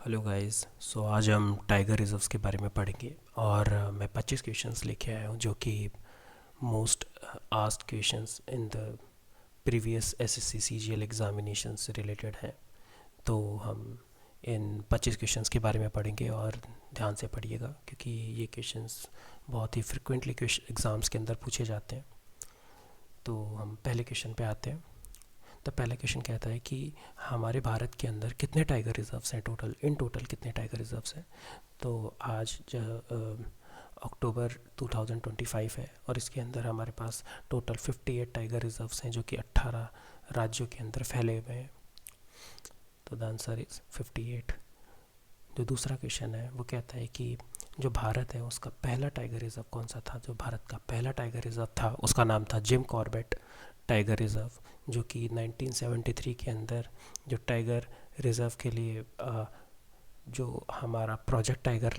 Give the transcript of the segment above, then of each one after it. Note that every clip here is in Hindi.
Hello guys. आज हम टाइगर रिजर्व्स के बारे में पढ़ेंगे और मैं 25 क्वेश्चंस लेके आया हूँ जो कि most asked questions in the previous SSC CGL examination से रिलेटेड हैं। तो हम इन 25 क्वेश्चंस के बारे में पढ़ेंगे और ध्यान से पढ़िएगा क्योंकि ये क्वेश्चंस बहुत ही फ्रिक्वेंटली एग्ज़ाम्स के अंदर पूछे जाते हैं। तो हम पहले क्वेश्चन पे आते हैं। तो पहला क्वेश्चन कहता है कि हमारे भारत के अंदर कितने टाइगर रिजर्व्स हैं, इन टोटल कितने टाइगर रिजर्व्स हैं। तो आज अक्टूबर 2025 है और इसके अंदर हमारे पास टोटल 58 टाइगर रिजर्व्स हैं जो कि 18 राज्यों के अंदर फैले हुए हैं। तो द आंसर इज 58। जो दूसरा क्वेश्चन है वो कहता है कि जो भारत है उसका पहला टाइगर रिजर्व कौन सा था। जो भारत का पहला टाइगर रिजर्व था उसका नाम था जिम कॉर्बेट टाइगर रिजर्व, जो कि 1973 के अंदर जो टाइगर रिजर्व के लिए जो हमारा प्रोजेक्ट टाइगर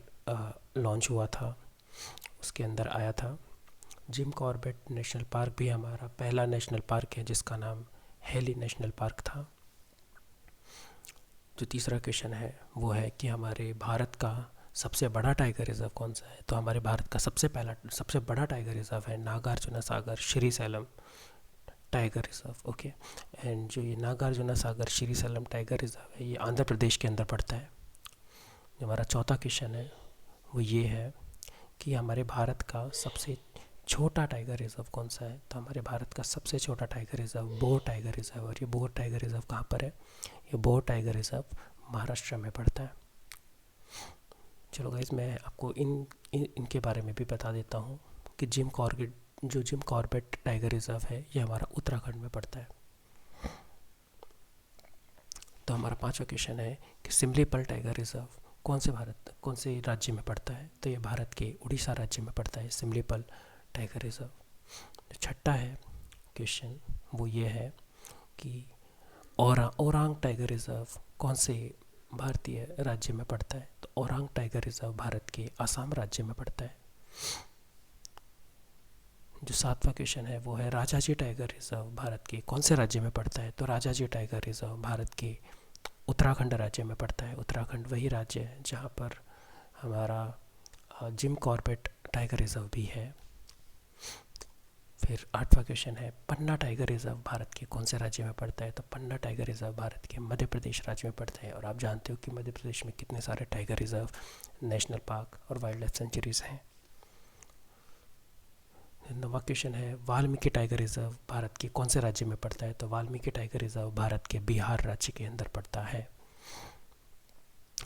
लॉन्च हुआ था उसके अंदर आया था। जिम कॉर्बेट नेशनल पार्क भी हमारा पहला नेशनल पार्क है जिसका नाम हेली नेशनल पार्क था। जो तीसरा क्वेश्चन है वो है कि हमारे भारत का सबसे बड़ा टाइगर रिजर्व कौन सा है। तो हमारे भारत का सबसे बड़ा टाइगर रिजर्व है Nagarjuna Sagar Srisailam tiger reserve. Okay. And जो ये Nagarjuna Sagar Srisailam tiger reserve है ये आंध्र प्रदेश के अंदर पड़ता है। जो हमारा चौथा क्वेश्चन है वो ये है कि हमारे भारत का सबसे छोटा टाइगर रिजर्व कौन सा है। तो हमारे भारत का सबसे छोटा tiger reserve bore tiger reserve, और ये बोर टाइगर रिजर्व कहाँ पर है। ये बोर टाइगर रिजर्व महाराष्ट्र में पड़ता है। चलो गाइस, मैं आपको इनके बारे में भी बता देता हूँ कि जिम कॉर्बेट टाइगर रिजर्व है ये हमारा उत्तराखंड में पड़ता है। तो हमारा पांचवा क्वेश्चन है कि सिमलीपल टाइगर रिजर्व कौन से राज्य में पड़ता है। तो ये भारत के उड़ीसा राज्य में पड़ता है सिमलीपल टाइगर रिजर्व। जो छठा है क्वेश्चन वो ये है कि ओरांग टाइगर रिजर्व कौन से भारतीय राज्य में पड़ता है। तो ओरांग टाइगर रिजर्व भारत के असम राज्य में पड़ता है। जो सातवां क्वेश्चन है वो है राजाजी टाइगर रिजर्व भारत के कौन से राज्य में पड़ता है। तो राजाजी टाइगर रिजर्व भारत के उत्तराखंड राज्य में पड़ता है। उत्तराखंड वही राज्य है जहाँ पर हमारा जिम कॉर्बेट टाइगर रिजर्व भी है। फिर आठवां क्वेश्चन है पन्ना टाइगर रिजर्व भारत के कौन से राज्य में पड़ता है। तो पन्ना टाइगर रिजर्व भारत के मध्य प्रदेश राज्य में पड़ता है। और आप जानते हो कि मध्य प्रदेश में कितने सारे टाइगर रिजर्व, नेशनल पार्क और वाइल्ड लाइफ सेंचुरीज हैं। नवा क्वेश्चन है वाल्मीकि टाइगर रिजर्व भारत के कौन से राज्य में पड़ता है। तो वाल्मीकि टाइगर रिजर्व भारत के बिहार राज्य के अंदर पड़ता है।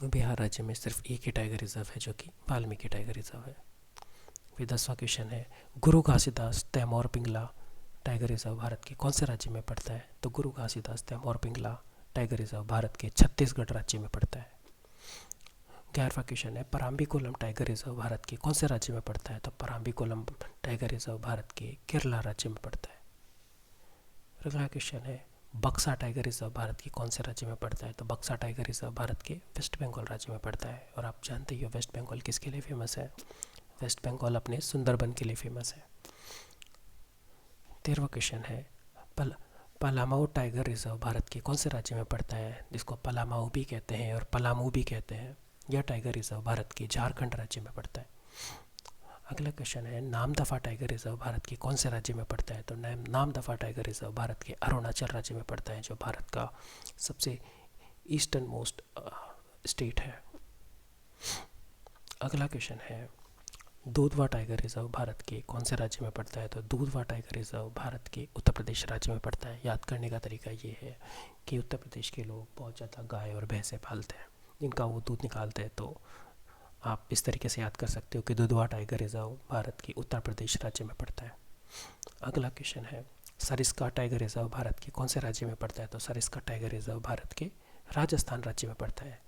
बिहार राज्य में सिर्फ एक ही टाइगर रिजर्व है जो कि वाल्मीकि टाइगर रिजर्व है। फिर 10वां क्वेश्चन है गुरु घासीदास तैमूर पिंगला टाइगर रिजर्व भारत के कौन से राज्य में पड़ता है। तो गुरु घासीदास तैमूर पिंगला टाइगर रिजर्व भारत के छत्तीसगढ़ राज्य में पड़ता है। 11वां क्वेश्चन है पराम्बीकुलम टाइगर रिजर्व भारत के कौन से राज्य में पड़ता है। तो पराम्बीकुलम टाइगर रिजर्व भारत के केरला राज्य में पड़ता है। अगला क्वेश्चन है बक्सा टाइगर रिजर्व भारत के कौन से राज्य में पड़ता है। तो बक्सा टाइगर रिजर्व भारत के वेस्ट बंगाल राज्य में पड़ता है। और आप जानते ही हो वेस्ट बंगाल किसके लिए फेमस है। वेस्ट बंगाल अपने सुंदरबन के लिए फेमस है। 13वां क्वेश्चन है पलामाऊ टाइगर रिजर्व भारत के कौन से राज्य में पड़ता है, जिसको पलामाऊ भी कहते हैं और पलामू भी कहते हैं। यह टाइगर रिजर्व भारत के झारखंड राज्य में पड़ता है। अगला क्वेश्चन है नामदफा टाइगर रिजर्व भारत के कौन से राज्य में पड़ता है। तो नामदफा टाइगर रिजर्व भारत के अरुणाचल राज्य में पड़ता है जो भारत का सबसे ईस्टर्न मोस्ट स्टेट है। अगला क्वेश्चन है दूधवा टाइगर रिजर्व भारत के कौन से राज्य में पड़ता है। तो दूधवा टाइगर रिजर्व भारत के उत्तर प्रदेश राज्य में पड़ता है। याद करने का तरीका ये है कि उत्तर प्रदेश के लोग बहुत ज़्यादा गाय और भैंसें पालते हैं जिनका वो दूध निकालते हैं। तो आप इस तरीके से याद कर सकते हो कि दुधवा टाइगर रिजर्व भारत के उत्तर प्रदेश राज्य में पड़ता है। अगला क्वेश्चन है सरिस्का टाइगर रिजर्व भारत के कौन से राज्य में पड़ता है। तो सरिस्का टाइगर रिजर्व भारत के राजस्थान राज्य में पड़ता है।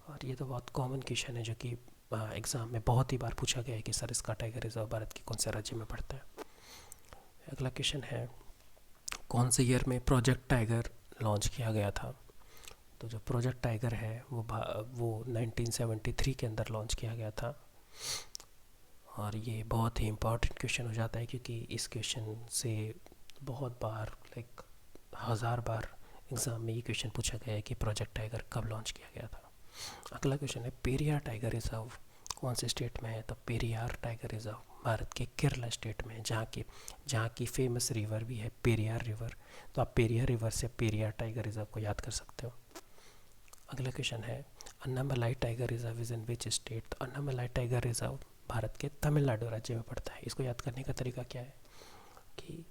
और ये तो बहुत कॉमन क्वेश्चन है जो कि एग्ज़ाम में बहुत ही बार पूछा गया है कि सरिस्का टाइगर रिजर्व भारत के कौन से राज्य में पड़ता है। अगला क्वेश्चन है कौन से ईयर में प्रोजेक्ट टाइगर लॉन्च किया गया था। तो जो प्रोजेक्ट टाइगर है वो 1973 के अंदर लॉन्च किया गया था। और ये बहुत ही इम्पॉर्टेंट क्वेश्चन हो जाता है क्योंकि इस क्वेश्चन से बहुत बार हज़ार बार एग्ज़ाम में ये क्वेश्चन पूछा गया है कि प्रोजेक्ट टाइगर कब लॉन्च किया गया था। अगला क्वेश्चन है पेरियार टाइगर रिजर्व कौन से स्टेट में है? तो पेरियार टाइगर रिजर्व भारत के केरला स्टेट में है, जहाँ की फेमस रिवर भी है पेरियार रिवर। तो आप पेरियार रिवर से पेरियार टाइगर रिजर्व को याद कर सकते हो। अगला क्वेश्चन है Annamalai tiger reserve is in which state? तो अन्नामलाई टाइगर रिजर्व भारत के तमिलनाडु राज्य में पड़ता है। इसको याद करने का तरीका क्या है कि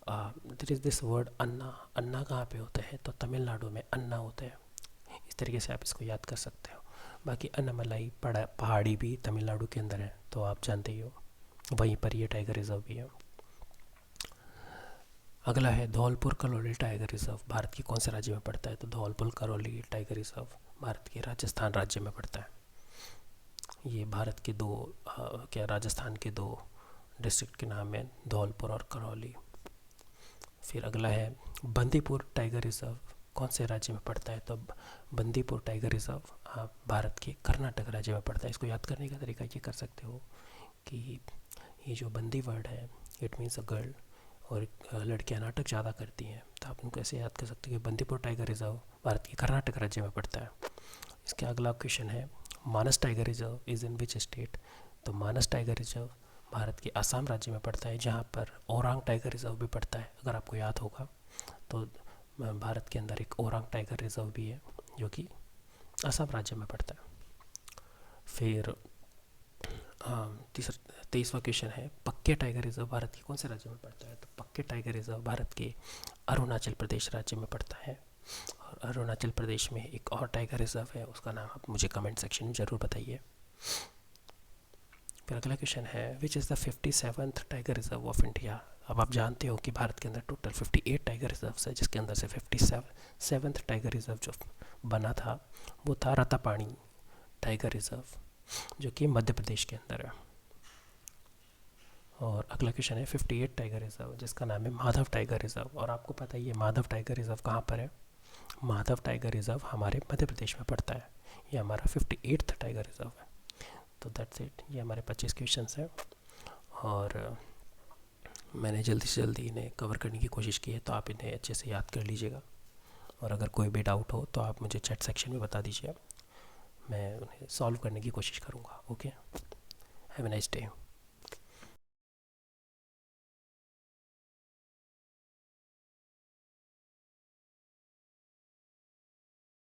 देयर इज़ दिस वर्ड अन्ना। अन्ना कहाँ पे होता है? तो तमिलनाडु में अन्ना होता है। इस तरीके से आप इसको याद कर सकते हो। बाकी अन्नामलाई पहाड़ी भी तमिलनाडु के अंदर है, तो आप जानते ही हो, वहीं पर ये टाइगर रिजर्व भी है। अगला है धौलपुर करौली टाइगर रिजर्व भारत के कौन से राज्य में पड़ता है? तो धौलपुर करौली टाइगर रिजर्व भारत के राजस्थान राज्य में पड़ता है। ये भारत के राजस्थान के दो डिस्ट्रिक्ट के नाम है, धौलपुर और करौली। फिर अगला है बंदीपुर टाइगर रिजर्व कौन से राज्य में पड़ता है? तो बंदीपुर टाइगर रिजर्व भारत के कर्नाटक राज्य में पड़ता है। इसको याद करने का तरीका ये कर सकते हो कि ये जो बंदी वर्ड है इट मीन्स अ गर्ल, और लड़कियां नाटक ज़्यादा करती हैं, तो आप उनको ऐसे याद कर सकते हो कि बंदीपुर टाइगर रिजर्व भारत के कर्नाटक राज्य में पड़ता है। इसके अगला क्वेश्चन है Manas tiger reserve is in which state? तो मानस टाइगर रिजर्व भारत के असम राज्य में पड़ता है, जहाँ पर ओरांग टाइगर रिजर्व भी पड़ता है। अगर आपको याद होगा तो भारत के अंदर एक ओरांग टाइगर रिजर्व भी है जो कि असम राज्य में पड़ता है। फिर 23वां क्वेश्चन है पक्के टाइगर रिजर्व भारत के कौन से राज्य में पड़ता है? तो पक्के टाइगर रिजर्व भारत के अरुणाचल प्रदेश राज्य में पड़ता है। और अरुणाचल प्रदेश में एक और टाइगर रिजर्व है, उसका नाम आप मुझे कमेंट सेक्शन में ज़रूर बताइए। फिर अगला क्वेश्चन है which is the 57th tiger reserve of India? अब आप जानते हो कि भारत के अंदर टोटल 58 टाइगर रिजर्व है, जिसके अंदर से 57th टाइगर रिजर्व जो बना था वो था रतापानी टाइगर रिजर्व, जो कि मध्य प्रदेश के अंदर है। और अगला क्वेश्चन है 58 टाइगर रिजर्व जिसका नाम है माधव टाइगर रिजर्व। और आपको पता ही है माधव टाइगर रिजर्व कहाँ पर है? माधव टाइगर रिजर्व हमारे मध्य प्रदेश में पड़ता है। ये हमारा 58th टाइगर रिजर्व है। तो दैट्स इट, ये हमारे 25 क्वेश्चन हैं और मैंने जल्दी से जल्दी इन्हें कवर करने की कोशिश की है, तो आप इन्हें अच्छे से याद कर लीजिएगा। और अगर कोई भी डाउट हो तो आप मुझे चैट सेक्शन में बता दीजिए, मैं उन्हें सॉल्व करने की कोशिश करूँगा। Okay, have a nice day.